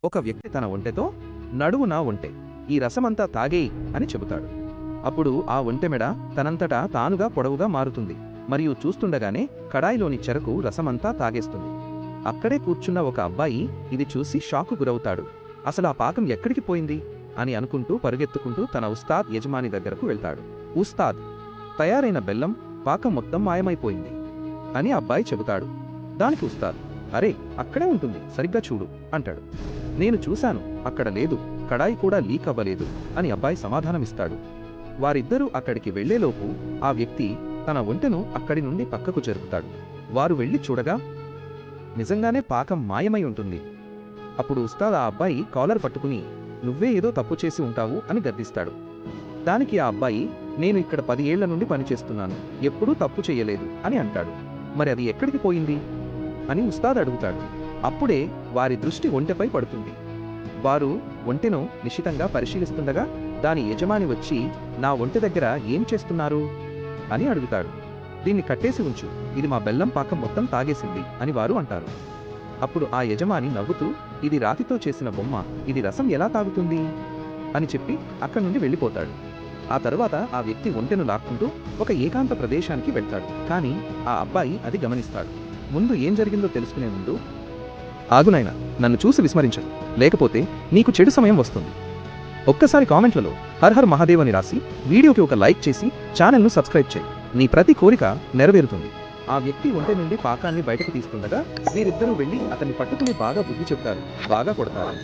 ఒక వ్యక్తి తన ఒంటెతో, నడువు నా ఒంటె, ఈ రసమంతా తాగేయ్ అని చెబుతాడు. అప్పుడు ఆ ఒంటె మెడ తనంతటా తానుగా పొడవుగా మారుతుంది మరియు చూస్తుండగానే కడాయిలోని చెరకు రసమంతా తాగేస్తుంది. అక్కడే కూర్చున్న ఒక అబ్బాయి ఇది చూసి షాకు గురవుతాడు. అసలు ఆ పాకం ఎక్కడికి పోయింది అని అనుకుంటూ పరుగెత్తుకుంటూ తన ఉస్తాద్ యజమాని దగ్గరకు వెళ్తాడు. ఉస్తాద్, తయారైన బెల్లం పాకం మొత్తం మాయమైపోయింది అని అబ్బాయి చెబుతాడు. దానికి ఉస్తాద్, అరే అక్కడే ఉంటుంది, సరిగ్గా చూడు అంటాడు. నేను చూశాను, అక్కడ లేదు, కడాయి కూడా లీక్ అవ్వలేదు అని అబ్బాయి సమాధానమిస్తాడు. వారిద్దరూ అక్కడికి వెళ్లేలోపు ఆ వ్యక్తి తన ఒంటెను అక్కడి నుండి పక్కకు జరుపుతాడు. వారు వెళ్లి చూడగా నిజంగానే పాకం మాయమై ఉంటుంది. అప్పుడు ఉస్తాద్ ఆ అబ్బాయి కాలర్ పట్టుకుని, నువ్వే ఏదో తప్పు చేసి ఉంటావు అని గద్దిస్తాడు. దానికి ఆ అబ్బాయి, నేను ఇక్కడ 10 ఏళ్ల నుండి పనిచేస్తున్నాను, ఎప్పుడూ తప్పు చెయ్యలేదు అని అంటాడు. మరి అది ఎక్కడికి పోయింది అని ఉస్తాద్ అడుగుతాడు. అప్పుడే వారి దృష్టి ఒంటెపై పడుతుంది. వారు ఒంటెను నిశితంగా పరిశీలిస్తుండగా దాని యజమాని వచ్చి, నా ఒంటె దగ్గర ఏం చేస్తున్నారు అని అడుగుతాడు. దీన్ని కట్టేసి ఉంచు, ఇది మా బెల్లం పాకం మొత్తం తాగేసింది అని వారు అంటారు. అప్పుడు ఆ యజమాని నవ్వుతూ, ఇది రాతితో చేసిన బొమ్మ, ఇది రసం ఎలా తాగుతుంది అని చెప్పి అక్కడి నుండి వెళ్ళిపోతాడు. ఆ తరువాత ఆ వ్యక్తి ఒంటెను లాక్కుంటూ ఒక ఏకాంత ప్రదేశానికి వెళ్తాడు. కానీ ఆ అబ్బాయి అది గమనిస్తాడు. ముందు ఏం జరిగిందో తెలుసుకునే ముందు, ఆగునైనా, నన్ను చూసి విస్మరించదు, లేకపోతే నీకు చెడు సమయం వస్తుంది. ఒక్కసారి కామెంట్లలో హర్ హర్ మహాదేవ్ అని రాసి వీడియోకి ఒక లైక్ చేసి ఛానల్ను సబ్స్క్రైబ్ చేయి. నీ ప్రతి కోరిక నెరవేరుతుంది. ఆ వ్యక్తి ఒంటె నుండి పాకాన్ని బయటకు తీస్తుండగా వీరిద్దరూ వెళ్లి అతన్ని పట్టుకుని బాగా బుద్ధి చెప్తారు, బాగా కొడతారు.